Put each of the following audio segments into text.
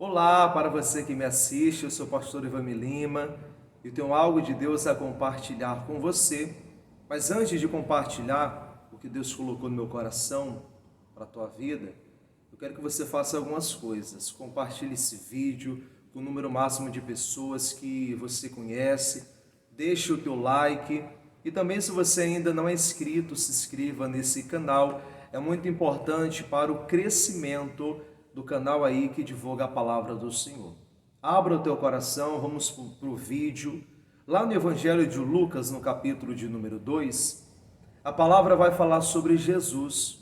Olá, para você que me assiste, eu sou o pastor Ivan Lima e tenho algo de Deus a compartilhar com você. Mas antes de compartilhar o que Deus colocou no meu coração para a tua vida, eu quero que você faça algumas coisas. Compartilhe esse vídeo com o número máximo de pessoas que você conhece, deixe o teu like e também, se você ainda não é inscrito, se inscreva nesse canal. É muito importante para o crescimento do canal aí que divulga a palavra do Senhor. Abra o teu coração, vamos para o vídeo. Lá no Evangelho de Lucas, no capítulo de número 2, a palavra vai falar sobre Jesus.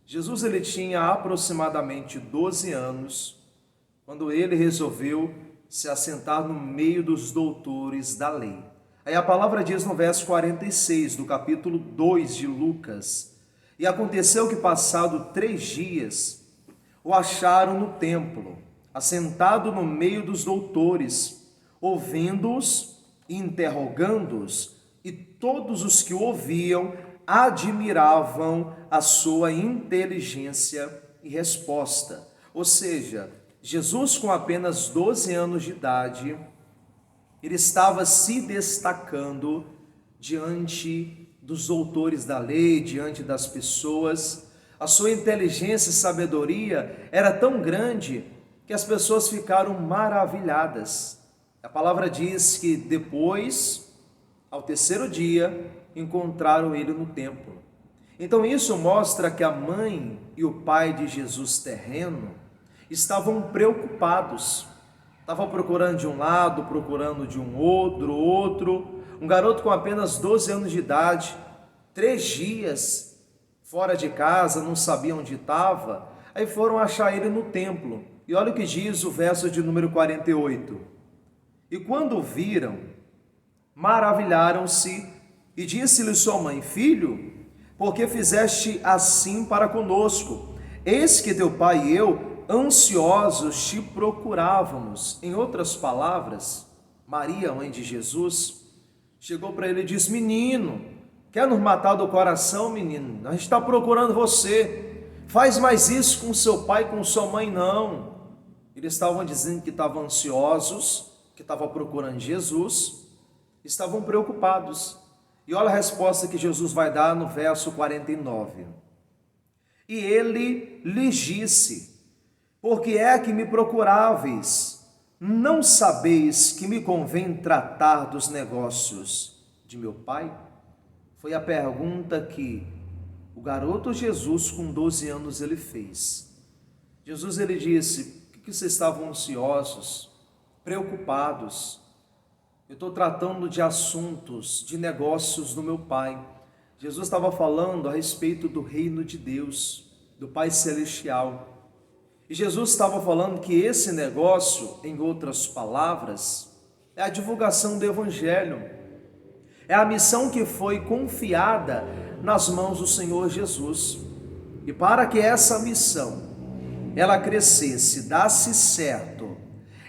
Jesus ele tinha aproximadamente 12 anos, quando ele resolveu se assentar no meio dos doutores da lei. Aí a palavra diz no verso 46 do capítulo 2 de Lucas: E aconteceu que, passado 3 dias, o acharam no templo, assentado no meio dos doutores, ouvindo-os e interrogando-os, e todos os que o ouviam admiravam a sua inteligência e resposta. Ou seja, Jesus, com apenas 12 anos de idade, ele estava se destacando diante dos doutores da lei, diante das pessoas. A sua inteligência e sabedoria era tão grande que as pessoas ficaram maravilhadas. A palavra diz que depois, ao terceiro dia, encontraram ele no templo. Então isso mostra que a mãe e o pai de Jesus terreno estavam preocupados. Estavam procurando de um lado, procurando de um outro. Um garoto com apenas 12 anos de idade, 3 dias fora de casa, não sabia onde estava. Aí foram achar ele no templo. E olha o que diz o verso de número 48. E quando o viram, maravilharam-se, e disse-lhe sua mãe: Filho, por que fizeste assim para conosco? Eis que teu pai e eu, ansiosos, te procurávamos. Em outras palavras, Maria, mãe de Jesus, chegou para ele e disse: Menino, quer nos matar do coração, menino? A gente está procurando você. Faz mais isso com seu pai e com sua mãe, não. Eles estavam dizendo que estavam ansiosos, que estavam procurando Jesus, estavam preocupados. E olha a resposta que Jesus vai dar no verso 49. E ele lhes disse: Por que é que me procuráveis? Não sabeis que me convém tratar dos negócios de meu pai? Foi a pergunta que o garoto Jesus, com 12 anos, ele fez. Jesus ele disse: Por que vocês estavam ansiosos, preocupados? Eu estou tratando de assuntos, de negócios do meu pai. Jesus estava falando a respeito do reino de Deus, do Pai Celestial. E Jesus estava falando que esse negócio, em outras palavras, é a divulgação do Evangelho. É a missão que foi confiada nas mãos do Senhor Jesus. E para que essa missão, ela crescesse, desse certo,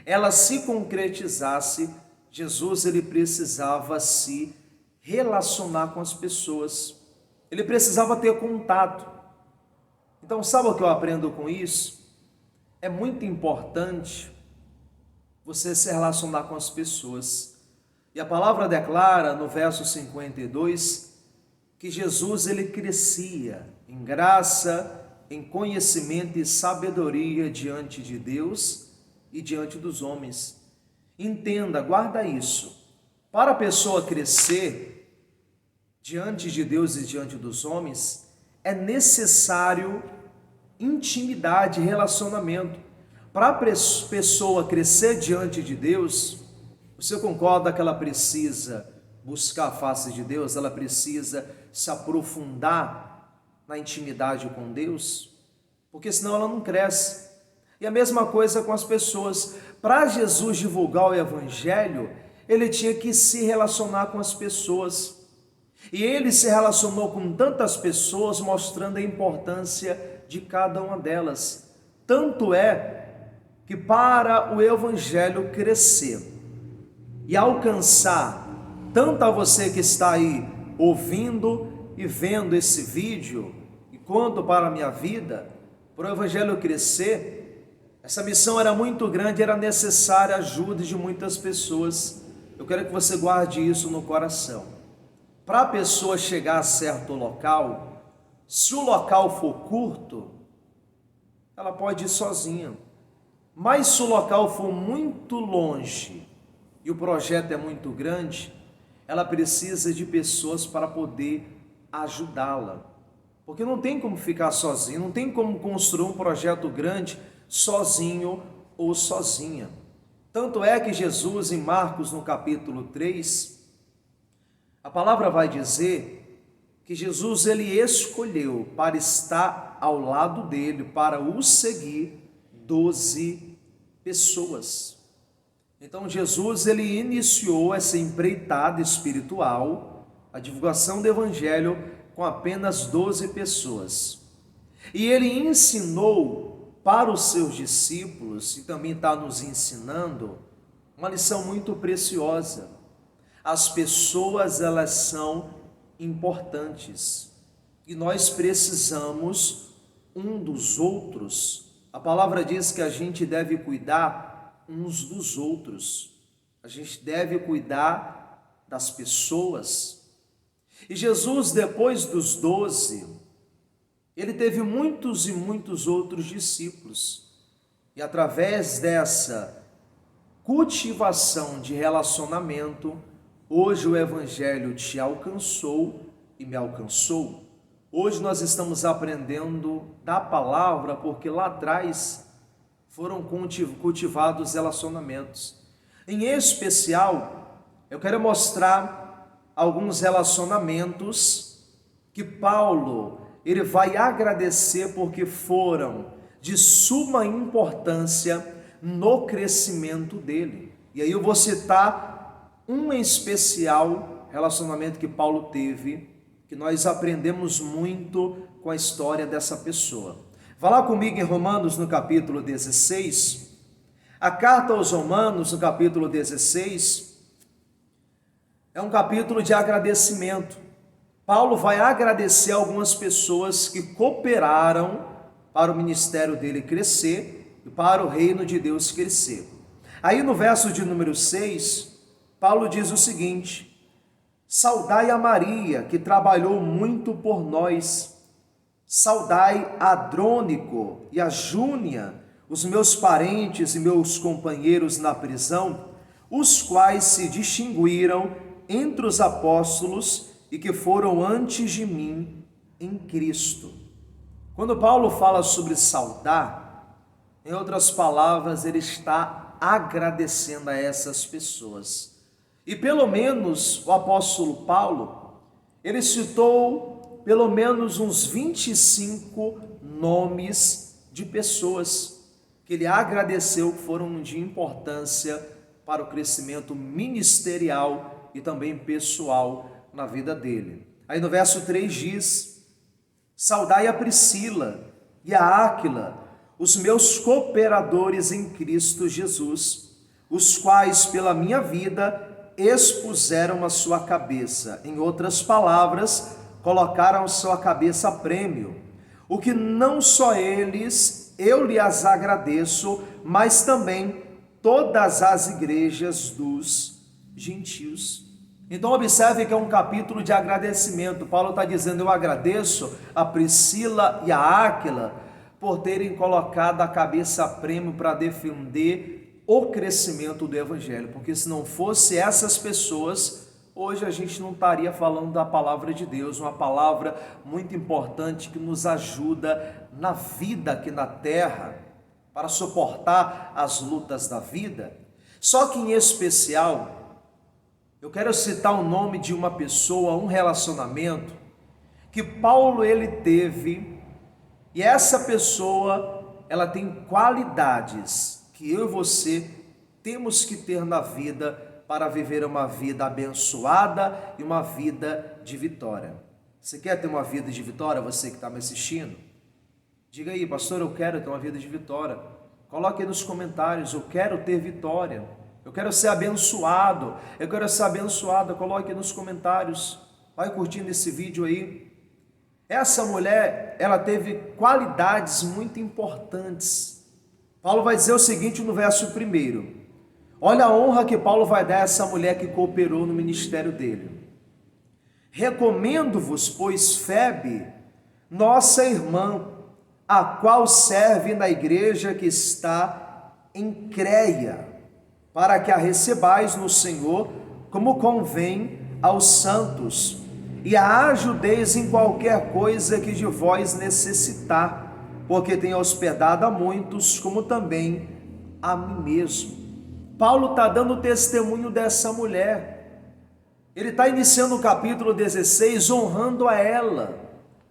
ela se concretizasse, Jesus ele precisava se relacionar com as pessoas. Ele precisava ter contato. Então, sabe o que eu aprendo com isso? É muito importante você se relacionar com as pessoas. E a palavra declara no verso 52 que Jesus ele crescia em graça, em conhecimento e sabedoria diante de Deus e diante dos homens. Entenda, guarda isso. Para a pessoa crescer diante de Deus e diante dos homens, é necessário intimidade e relacionamento. Para a pessoa crescer diante de Deus, você concorda que ela precisa buscar a face de Deus? Ela precisa se aprofundar na intimidade com Deus? Porque senão ela não cresce. E a mesma coisa com as pessoas. Para Jesus divulgar o Evangelho, ele tinha que se relacionar com as pessoas. E ele se relacionou com tantas pessoas, mostrando a importância de cada uma delas. Tanto é que para o Evangelho crescer e alcançar tanto a você que está aí ouvindo e vendo esse vídeo, e quanto para a minha vida, para o Evangelho crescer, Essa missão era muito grande, era necessária a ajuda de muitas pessoas. Eu quero que você guarde isso no coração. Para a pessoa chegar a certo local, se o local for curto, ela pode ir sozinha. Mas se o local for muito longe e o projeto é muito grande, ela precisa de pessoas para poder ajudá-la. Porque não tem como ficar sozinho, não tem como construir um projeto grande sozinho ou sozinha. Tanto é que Jesus, em Marcos, no capítulo 3, a palavra vai dizer que Jesus ele escolheu para estar ao lado dele, para o seguir, 12 pessoas. Então Jesus ele iniciou essa empreitada espiritual, a divulgação do evangelho com apenas 12 pessoas. E ele ensinou para os seus discípulos, e também está nos ensinando, uma lição muito preciosa. As pessoas, elas são importantes. E nós precisamos um dos outros. A palavra diz que a gente deve cuidar uns dos outros. A gente deve cuidar das pessoas. E Jesus, depois dos 12, ele teve muitos e muitos outros discípulos. E através dessa cultivação de relacionamento, hoje o Evangelho te alcançou e me alcançou. Hoje nós estamos aprendendo da palavra, porque lá atrás foram cultivados relacionamentos. Em especial, eu quero mostrar alguns relacionamentos que Paulo ele vai agradecer porque foram de suma importância no crescimento dele. E aí eu vou citar um em especial relacionamento que Paulo teve, que nós aprendemos muito com a história dessa pessoa. Vá lá comigo em Romanos no capítulo 16. A carta aos Romanos no capítulo 16 é um capítulo de agradecimento. Paulo vai agradecer algumas pessoas que cooperaram para o ministério dele crescer e para o reino de Deus crescer. Aí no verso de número 6, Paulo diz o seguinte: saudai a Maria, que trabalhou muito por nós. Saudai a Andrônico e a Júnia, os meus parentes e meus companheiros na prisão, os quais se distinguiram entre os apóstolos e que foram antes de mim em Cristo. Quando Paulo fala sobre saudar, em outras palavras, ele está agradecendo a essas pessoas. E pelo menos o apóstolo Paulo, ele citou pelo menos uns 25 nomes de pessoas que ele agradeceu que foram de importância para o crescimento ministerial e também pessoal na vida dele. Aí no verso 3 diz: saudai a Priscila e a Áquila, os meus cooperadores em Cristo Jesus, os quais pela minha vida expuseram a sua cabeça. Em outras palavras, colocaram a sua cabeça a prêmio. O que não só eles, eu lhes agradeço, mas também todas as igrejas dos gentios. Então observe que é um capítulo de agradecimento. Paulo está dizendo: eu agradeço a Priscila e a Áquila por terem colocado a cabeça a prêmio para defender o crescimento do Evangelho, porque se não fosse essas pessoas, hoje a gente não estaria falando da palavra de Deus, uma palavra muito importante que nos ajuda na vida aqui na terra, para suportar as lutas da vida. Só que em especial, eu quero citar o nome de uma pessoa, um relacionamento que Paulo ele teve, e essa pessoa, ela tem qualidades que eu e você temos que ter na vida para viver uma vida abençoada e uma vida de vitória. Você quer ter uma vida de vitória, você que está me assistindo? Diga aí: pastor, eu quero ter uma vida de vitória. Coloque aí nos comentários: eu quero ter vitória. Eu quero ser abençoado, eu quero ser abençoada. Coloque nos comentários, vai curtindo esse vídeo aí. Essa mulher, ela teve qualidades muito importantes Paulo vai dizer o seguinte no verso 1. Olha a honra que Paulo vai dar a essa mulher que cooperou no ministério dele. Recomendo-vos, pois, Febe, nossa irmã, a qual serve na igreja que está em Creia, para que a recebais no Senhor, como convém aos santos, e a ajudeis em qualquer coisa que de vós necessitar, porque tem hospedado a muitos, como também a mim mesmo. Paulo está dando testemunho dessa mulher. Ele está iniciando o capítulo 16, honrando a ela.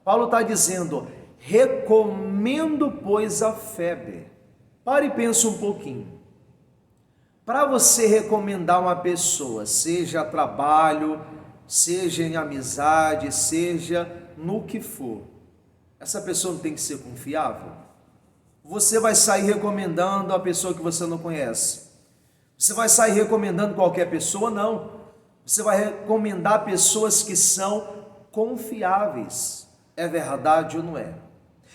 Paulo está dizendo, recomendo, pois, a Febe. Pare e pense um pouquinho. Para você recomendar uma pessoa, seja a trabalho, seja em amizade, seja no que for, essa pessoa não tem que ser confiável? Você vai sair recomendando a pessoa que você não conhece? Você vai sair recomendando qualquer pessoa? Não. Você vai recomendar pessoas que são confiáveis. É verdade ou não é?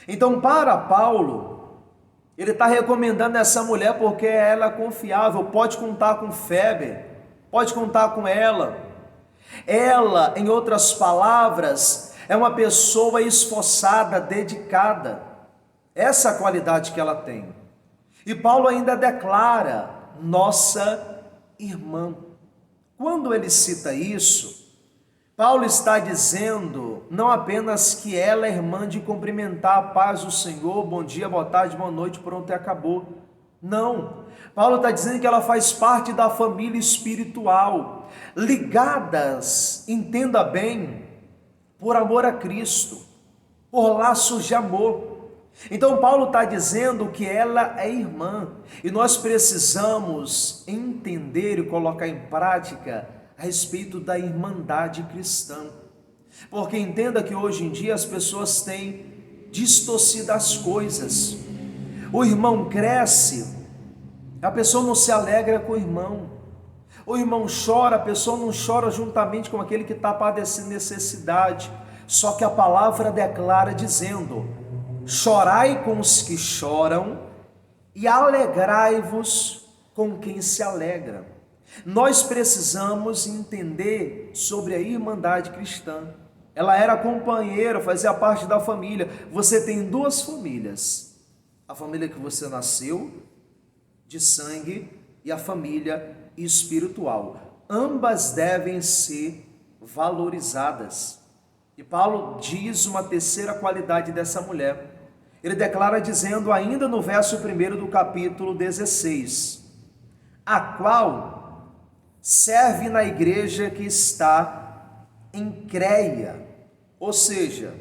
Então, para Paulo, ele está recomendando essa mulher porque ela é confiável, pode contar com Febe, pode contar com ela. Ela, em outras palavras, é uma pessoa esforçada, dedicada. Essa é a qualidade que ela tem. E Paulo ainda declara, nossa irmã. Quando ele cita isso, Paulo está dizendo não apenas que ela é irmã de cumprimentar a paz do Senhor, bom dia, boa tarde, boa noite, pronto e acabou. Não, Paulo está dizendo que ela faz parte da família espiritual, ligadas, entenda bem, por amor a Cristo, por laços de amor. Então Paulo está dizendo que ela é irmã, e nós precisamos entender e colocar em prática a respeito da irmandade cristã, porque entenda que hoje em dia as pessoas têm distorcido as coisas. O irmão cresce, a pessoa não se alegra com o irmão chora, a pessoa não chora juntamente com aquele que está padecendo necessidade. Só que a palavra declara dizendo, chorai com os que choram e alegrai-vos com quem se alegra. Nós precisamos entender sobre a irmandade cristã. Ela era companheira, fazia parte da família. Você tem duas famílias: a família que você nasceu, de sangue, e a família espiritual. Ambas devem ser valorizadas. E Paulo diz uma terceira qualidade dessa mulher. Ele declara dizendo ainda no verso 1 do capítulo 16, a qual serve na igreja que está em Creia. Ou seja,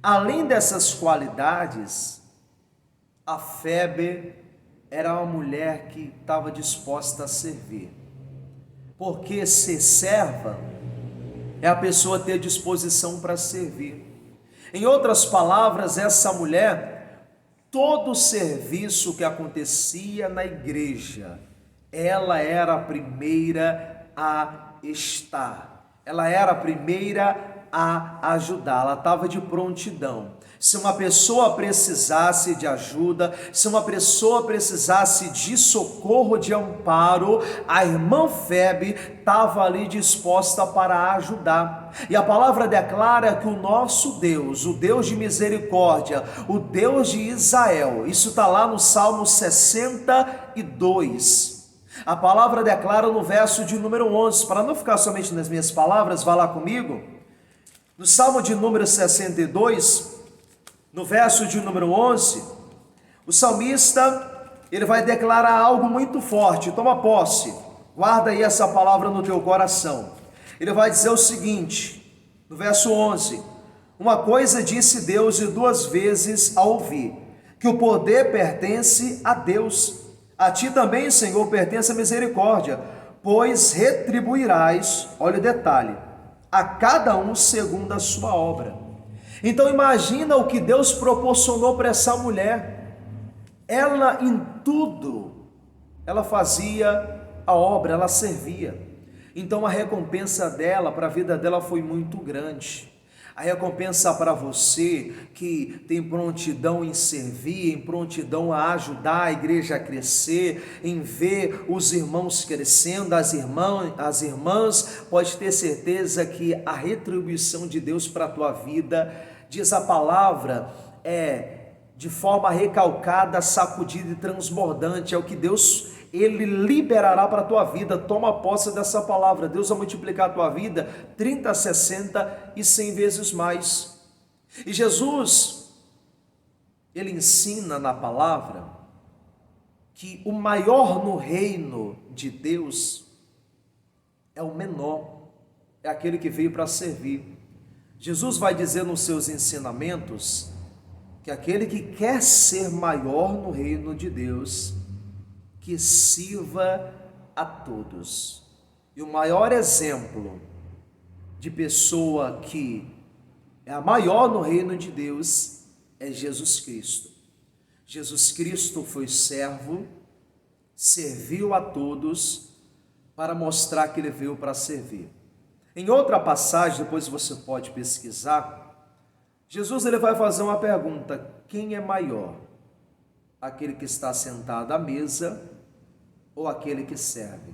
além dessas qualidades, a Febe era uma mulher que estava disposta a servir. Porque ser serva é a pessoa ter disposição para servir. Em outras palavras, essa mulher, todo o serviço que acontecia na igreja, ela era a primeira a estar, ela era a primeira a ajudar, ela estava de prontidão. Se uma pessoa precisasse de ajuda, se uma pessoa precisasse de socorro, de amparo, a irmã Febe estava ali disposta para ajudar. E a palavra declara que o nosso Deus, o Deus de misericórdia, o Deus de Israel, isso está lá no Salmo 62. A palavra declara no verso de número 11, para não ficar somente nas minhas palavras, vá lá comigo. No Salmo de número 62, no verso de número 11, o salmista, ele vai declarar algo muito forte. Toma posse, guarda aí essa palavra no teu coração. Ele vai dizer o seguinte, no verso 11, uma coisa disse Deus e duas vezes a ouvi, que o poder pertence a Deus, a ti também, Senhor, pertence a misericórdia, pois retribuirás, olha o detalhe, a cada um segundo a sua obra. Então imagina o que Deus proporcionou para essa mulher. Ela em tudo, ela fazia a obra, ela servia. Então a recompensa dela, para a vida dela foi muito grande. A recompensa para você que tem prontidão em servir, em prontidão a ajudar a igreja a crescer, em ver os irmãos crescendo, as irmãs, pode ter certeza que a retribuição de Deus para a tua vida, diz a palavra, é de forma recalcada, sacudida e transbordante, é o que Deus Ele liberará para a tua vida. Toma posse dessa palavra. Deus vai multiplicar a tua vida 30, 60 e 100 vezes mais. E Jesus, Ele ensina na palavra que o maior no reino de Deus é o menor, é aquele que veio para servir. Jesus vai dizer nos seus ensinamentos que aquele que quer ser maior no reino de Deus, que sirva a todos. E o maior exemplo de pessoa que é a maior no reino de Deus é Jesus Cristo. Jesus Cristo foi servo, serviu a todos para mostrar que ele veio para servir. Em outra passagem, depois você pode pesquisar, Jesus ele vai fazer uma pergunta: quem é maior? Aquele que está sentado à mesa ou aquele que serve?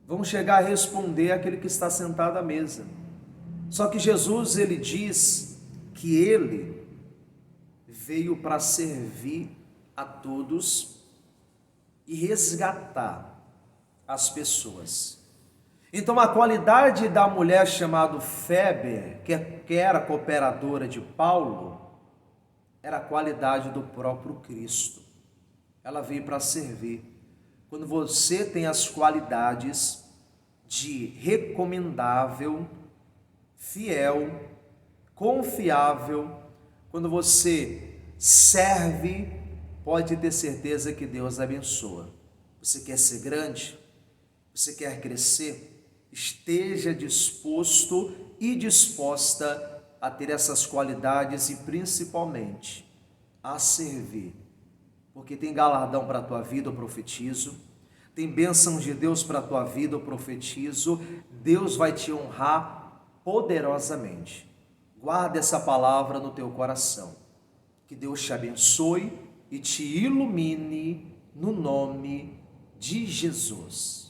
Vamos chegar a responder aquele que está sentado à mesa. Só que Jesus ele diz que ele veio para servir a todos e resgatar as pessoas. Então a qualidade da mulher chamada Febe, que era cooperadora de Paulo, era a qualidade do próprio Cristo. Ela veio para servir. Quando você tem as qualidades de recomendável, fiel, confiável, quando você serve, pode ter certeza que Deus abençoa. Você quer ser grande? Você quer crescer? Esteja disposto e disposta a ter essas qualidades e principalmente a servir. Porque tem galardão para a tua vida, eu profetizo. Tem bênção de Deus para a tua vida, eu profetizo. Deus vai te honrar poderosamente. Guarda essa palavra no teu coração. Que Deus te abençoe e te ilumine no nome de Jesus.